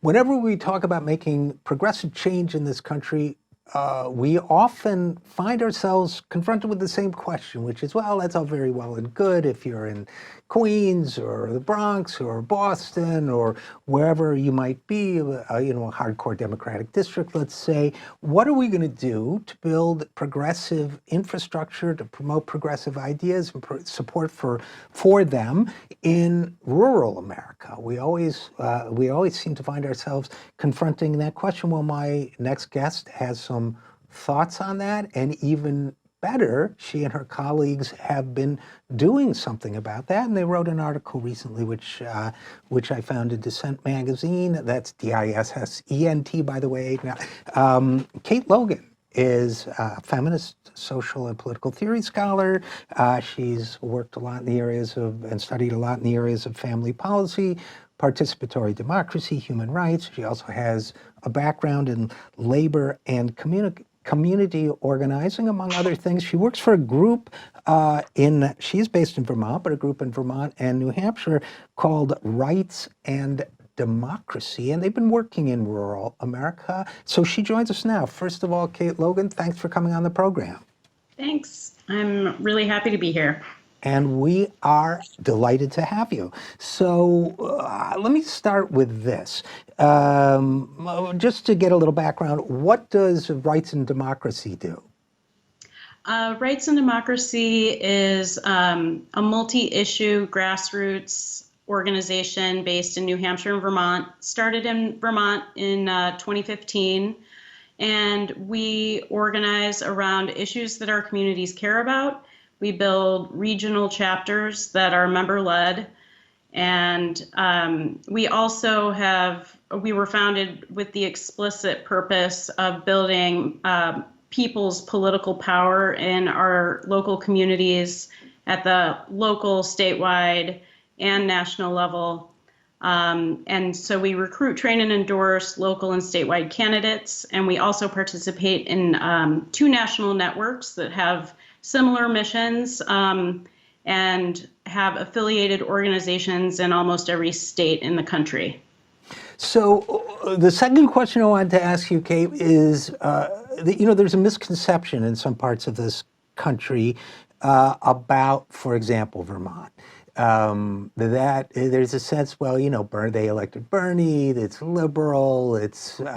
Whenever we talk about making progressive change in this country, we often find ourselves confronted with the same question, which is, well, that's all very well and good if you're in Queens or the Bronx or Boston or wherever you might be, a hardcore Democratic district, let's say. What are we going to do to build progressive infrastructure, to promote progressive ideas and support for them in rural America? We always seem to find ourselves confronting that question. Well, my next guest has some thoughts on that, and even better, she and her colleagues have been doing something about that, and they wrote an article recently, which I found in Dissent magazine. That's Dissent, by the way. Now, Kate Logan is a feminist, social, and political theory scholar. She's worked a lot in the areas of, and studied a lot in the areas of family policy, participatory democracy, human rights. She also has a background in labor and community organizing, among other things. She works for a group she's based in Vermont, but a group in Vermont and New Hampshire called Rights and Democracy, and they've been working in rural America. So she joins us now. First of all, Kate Logan, thanks for coming on the program. Thanks. I'm really happy to be here. And we are delighted to have you. So let me start with this. Just to get a little background, what does Rights and Democracy do? Rights and Democracy is a multi-issue grassroots organization based in New Hampshire and Vermont. Started in Vermont in 2015. And we organize around issues that our communities care about. We build regional chapters that are member-led. And we were founded with the explicit purpose of building people's political power in our local communities at the local, statewide, and national level. And so we recruit, train, and endorse local and statewide candidates. And we also participate in 2 national networks that have similar missions and have affiliated organizations in almost every state in the country. So the second question I wanted to ask you, Kate, is there's a misconception in some parts of this country about, for example, Vermont. That there's a sense, well, they elected Bernie, it's liberal, it's maybe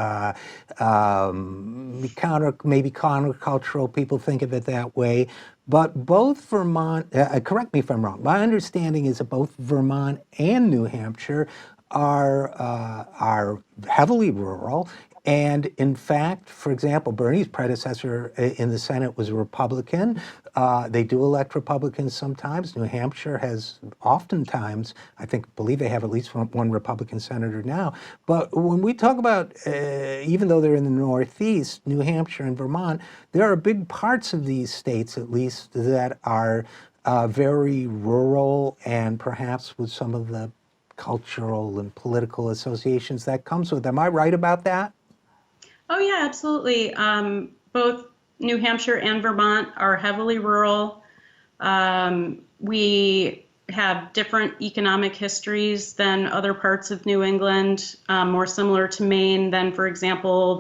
countercultural, people think of it that way. But both Vermont, correct me if I'm wrong, my understanding is that both Vermont and New Hampshire are heavily rural. And in fact, for example, Bernie's predecessor in the Senate was a Republican. They do elect Republicans sometimes. New Hampshire has oftentimes, believe they have at least one Republican senator now. But when we talk about, even though they're in the Northeast, New Hampshire and Vermont, there are big parts of these states, at least, that are very rural and perhaps with some of the cultural and political associations that comes with them. Am I right about that? Oh, yeah, absolutely. Both New Hampshire and Vermont are heavily rural. We have different economic histories than other parts of New England, more similar to Maine than, for example,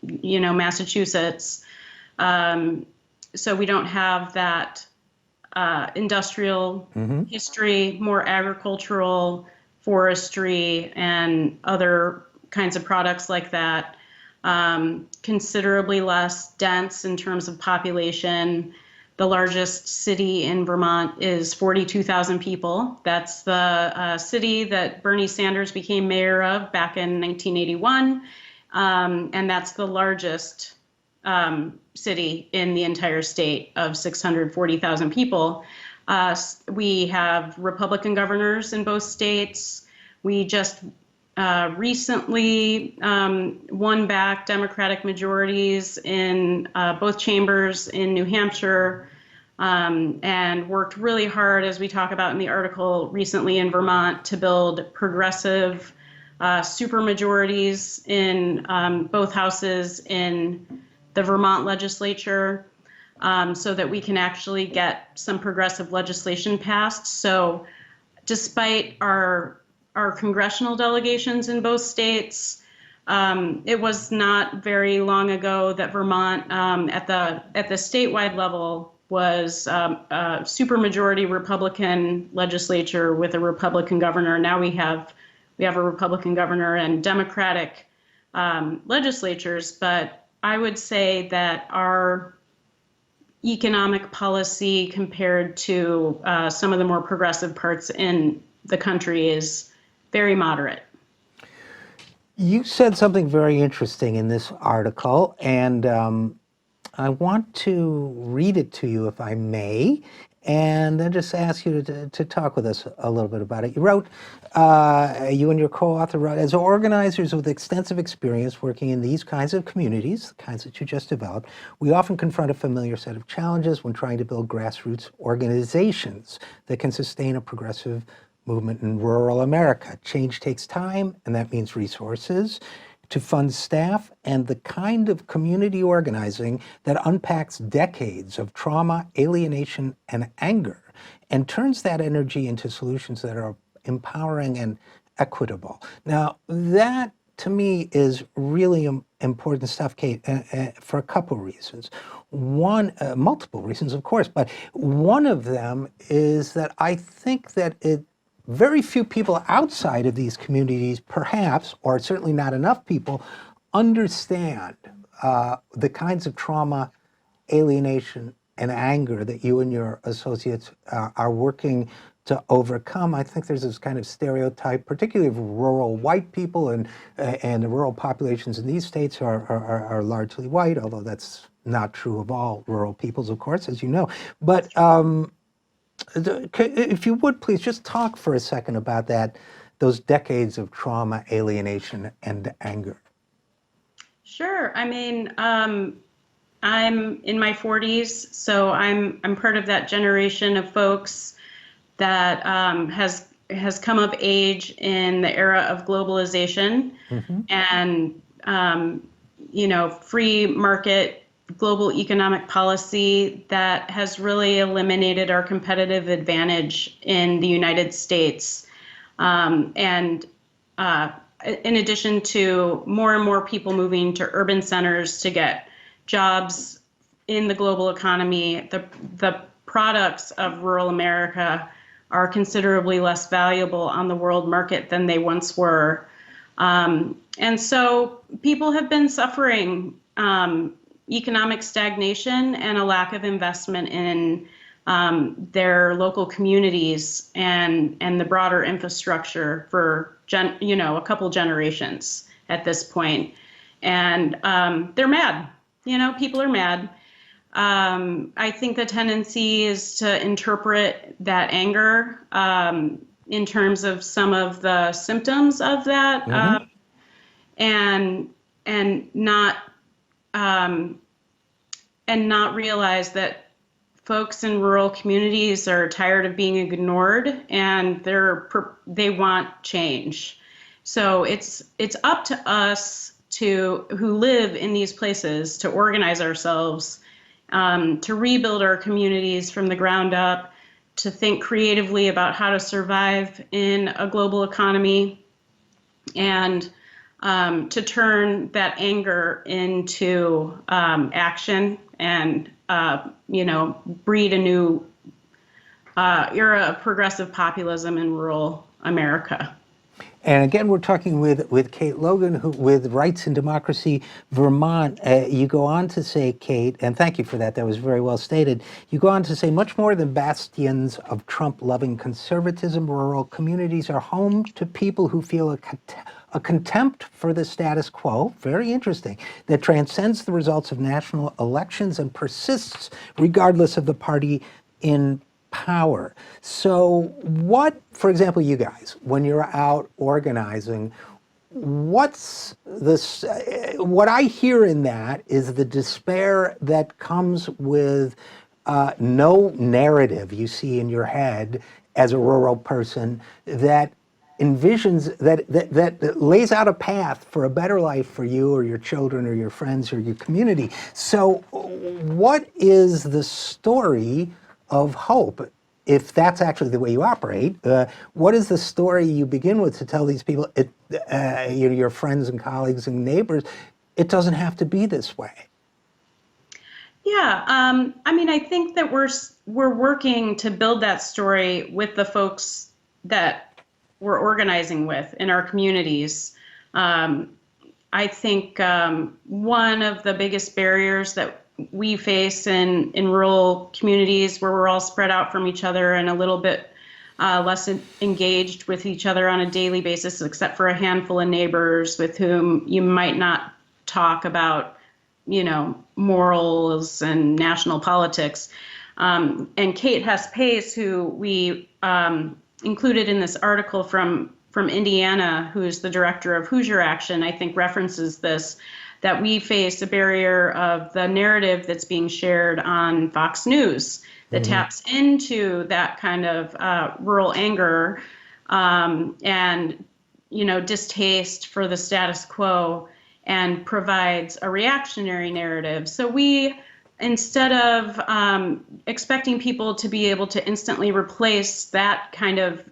Massachusetts. So we don't have that industrial history, more agricultural, forestry, and other kinds of products like that. Considerably less dense in terms of population. The largest city in Vermont is 42,000 people. That's the city that Bernie Sanders became mayor of back in 1981. And that's the largest city in the entire state of 640,000 people. We have Republican governors in both states. We just recently won back Democratic majorities in both chambers in New Hampshire, and worked really hard, as we talk about in the article, recently in Vermont to build progressive supermajorities in both houses in the Vermont legislature, so that we can actually get some progressive legislation passed. So despite our our congressional delegations in both states. It was not very long ago that Vermont, at the statewide level, was a supermajority Republican legislature with a Republican governor. Now we have a Republican governor and Democratic legislatures. But I would say that our economic policy compared to some of the more progressive parts in the country is very moderate. You said something very interesting in this article, and I want to read it to you, if I may, and then just ask you to talk with us a little bit about it. You wrote, you and your co-author wrote, as organizers with extensive experience working in these kinds of communities, the kinds that you just developed, we often confront a familiar set of challenges when trying to build grassroots organizations that can sustain a progressive movement in rural America. Change takes time, and that means resources to fund staff and the kind of community organizing that unpacks decades of trauma, alienation, and anger and turns that energy into solutions that are empowering and equitable. Now, that to me is really important stuff, Kate, for a couple reasons. One, multiple reasons, of course, but one of them is that I think that very few people outside of these communities, perhaps, or certainly not enough people, understand the kinds of trauma, alienation, and anger that you and your associates are working to overcome. I think there's this kind of stereotype, particularly of rural white people, and the rural populations in these states are largely white, although that's not true of all rural peoples, of course, as you know. But if you would, please just talk for a second about those decades of trauma, alienation, and anger. Sure. I mean, I'm in my 40s, so I'm part of that generation of folks that has come of age in the era of globalization and free market global economic policy that has really eliminated our competitive advantage in the United States. And in addition to more and more people moving to urban centers to get jobs in the global economy, the products of rural America are considerably less valuable on the world market than they once were. And so people have been suffering economic stagnation and a lack of investment in their local communities and the broader infrastructure for a couple generations at this point. And they're mad. People are mad. I think the tendency is to interpret that anger in terms of some of the symptoms of that, and not realize that folks in rural communities are tired of being ignored and they want change. So it's up to us who live in these places to organize ourselves, to rebuild our communities from the ground up, to think creatively about how to survive in a global economy, and to turn that anger into action and breed a new era of progressive populism in rural America. And again, we're talking with Kate Logan, with Rights and Democracy Vermont. You go on to say, Kate, and thank you for that, that was very well stated. You go on to say, much more than bastions of Trump-loving conservatism, rural communities are home to people who feel a contempt for the status quo, very interesting, that transcends the results of national elections and persists regardless of the party in power. So what, for example, you guys, when you're out organizing, what I hear in that is the despair that comes with no narrative you see in your head as a rural person that envisions, that lays out a path for a better life for you or your children or your friends or your community. So what is the story of hope if that's actually the way you operate, what is the story you begin with to tell these people, your friends and colleagues and neighbors, it doesn't have to be this way? Yeah, I mean, I think that we're working to build that story with the folks that we're organizing with in our communities. I think one of the biggest barriers that we face in rural communities where we're all spread out from each other and a little bit less engaged with each other on a daily basis, except for a handful of neighbors with whom you might not talk about, morals and national politics. And Kate Hess-Pace, who we included in this article from Indiana, who's the director of Hoosier Action, I think references this, that we face a barrier of the narrative that's being shared on Fox News that taps into that kind of rural anger and, distaste for the status quo, and provides a reactionary narrative. So we, instead of expecting people to be able to instantly replace that kind of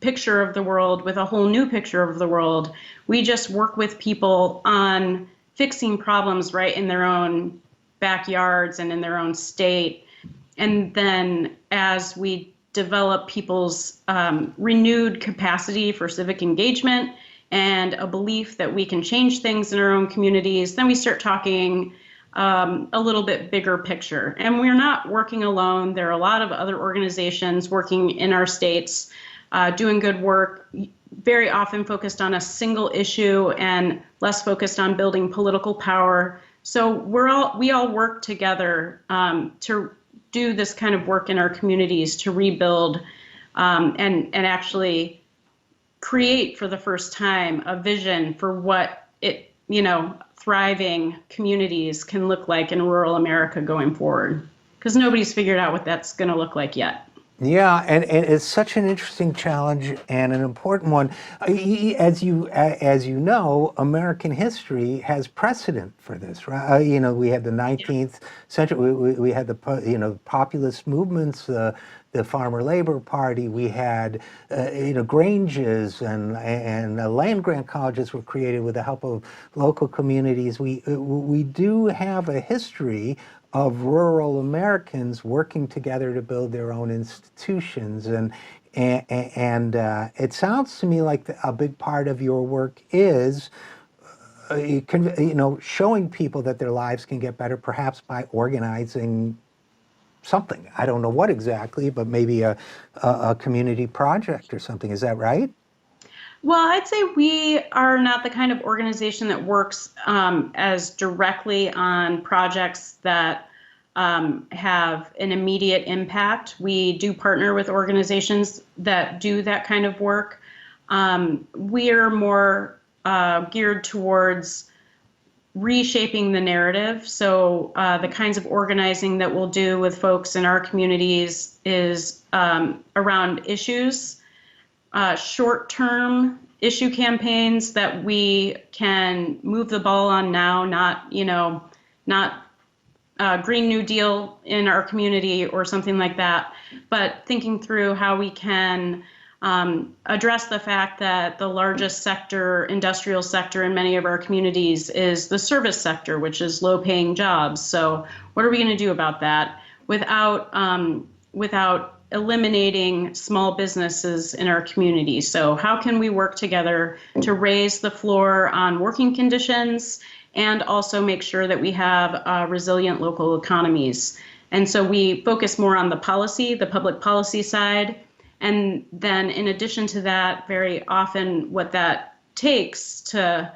picture of the world with a whole new picture of the world, we just work with people on fixing problems right in their own backyards and in their own state. And then as we develop people's renewed capacity for civic engagement and a belief that we can change things in our own communities, then we start talking a little bit bigger picture. And we're not working alone. There are a lot of other organizations working in our states, doing good work, very often focused on a single issue and less focused on building political power. So we all work together to do this kind of work in our communities to rebuild and actually create for the first time a vision for what thriving communities can look like in rural America going forward, because nobody's figured out what that's going to look like yet. Yeah, and it's such an interesting challenge and an important one. As you know, American history has precedent for this, right? We had the 19th century. We had the populist movements, the Farmer Labor Party. We had granges and land grant colleges were created with the help of local communities. We do have a history of rural Americans working together to build their own institutions, and it sounds to me like a big part of your work is showing people that their lives can get better, perhaps by organizing something. I don't know what exactly, but maybe a community project or something. Is that right? Well, I'd say we are not the kind of organization that works as directly on projects that have an immediate impact. We do partner with organizations that do that kind of work. We are more geared towards reshaping the narrative. So the kinds of organizing that we'll do with folks in our communities is around issues. Short-term issue campaigns that we can move the ball on now, not Green New Deal in our community or something like that, but thinking through how we can address the fact that the largest industrial sector in many of our communities is the service sector, which is low-paying jobs. So what are we going to do about that without eliminating small businesses in our community? So how can we work together to raise the floor on working conditions and also make sure that we have resilient local economies? And so we focus more on the public policy side. And then in addition to that, very often what that takes to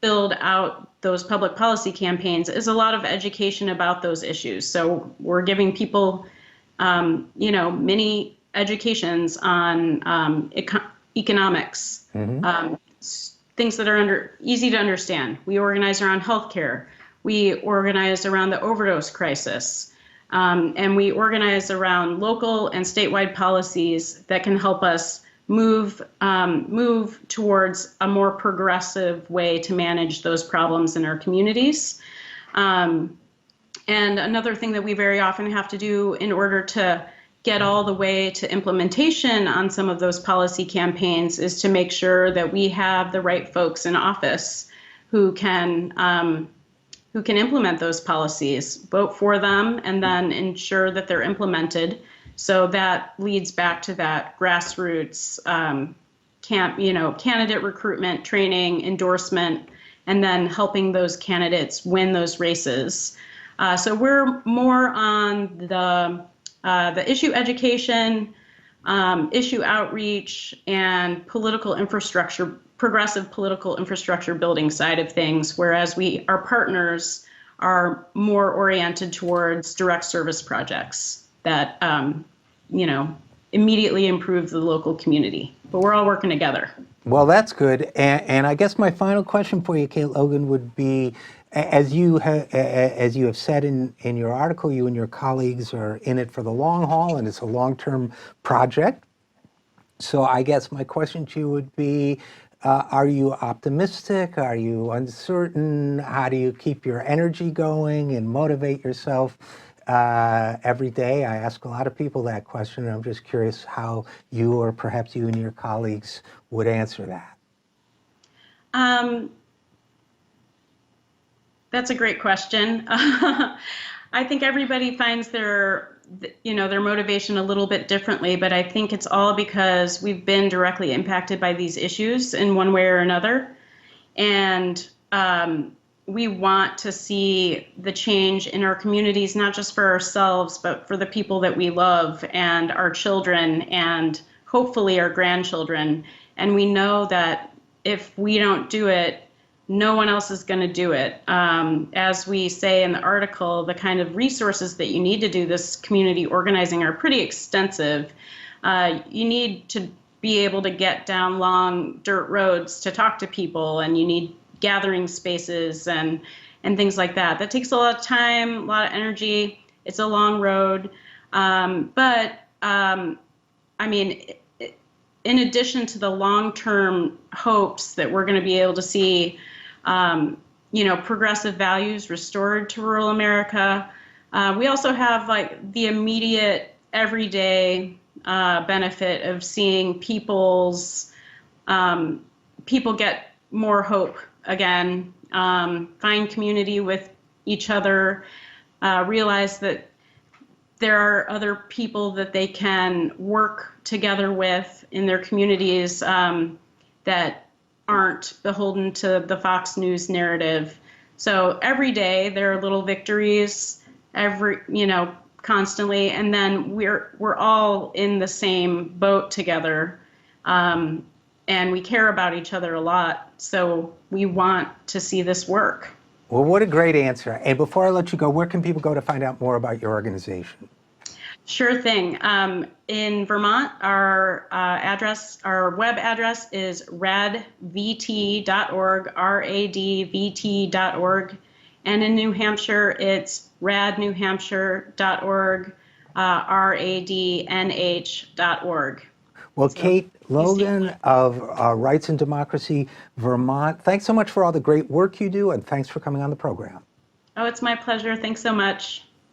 build out those public policy campaigns is a lot of education about those issues. So we're giving people mini educations on economics, things that are easy to understand. We organize around healthcare. We organize around the overdose crisis. And we organize around local and statewide policies that can help us move towards a more progressive way to manage those problems in our communities. And another thing that we very often have to do in order to get all the way to implementation on some of those policy campaigns is to make sure that we have the right folks in office who can implement those policies, vote for them, and then ensure that they're implemented. So that leads back to that grassroots candidate recruitment, training, endorsement, and then helping those candidates win those races. So we're more on the issue education, issue outreach, and political infrastructure, progressive political infrastructure building side of things, whereas our partners are more oriented towards direct service projects that immediately improve the local community. But we're all working together. Well, that's good. And I guess my final question for you, Kate Logan, would be, as you have said in your article, you and your colleagues are in it for the long haul, and it's a long-term project. So I guess my question to you would be, are you optimistic? Are you uncertain? How do you keep your energy going and motivate yourself every day? I ask a lot of people that question, and I'm just curious how you, or perhaps you and your colleagues, would answer that. That's a great question. I think everybody finds their motivation a little bit differently, but I think it's all because we've been directly impacted by these issues in one way or another. And we want to see the change in our communities, not just for ourselves, but for the people that we love and our children and hopefully our grandchildren. And we know that if we don't do it, no one else is going to do it. As we say in the article, the kind of resources that you need to do this community organizing are pretty extensive. You need to be able to get down long dirt roads to talk to people, and you need gathering spaces and things like that. That takes a lot of time, a lot of energy. It's a long road. But I mean, in addition to the long-term hopes that we're going to be able to see progressive values restored to rural America, we also have like the immediate everyday benefit of seeing people get more hope again, find community with each other, realize that there are other people that they can work together with in their communities that aren't beholden to the Fox News narrative. So every day there are little victories, constantly, and then we're all in the same boat together, and we care about each other a lot. So we want to see this work. Well, what a great answer. And before I let you go, where can people go to find out more about your organization? Sure thing. In Vermont, our web address is radvt.org, radvt.org. And in New Hampshire, it's radnewhampshire.org, radnh.org. Well, Kate Logan of Rights and Democracy Vermont, thanks so much for all the great work you do, and thanks for coming on the program. Oh, it's my pleasure. Thanks so much.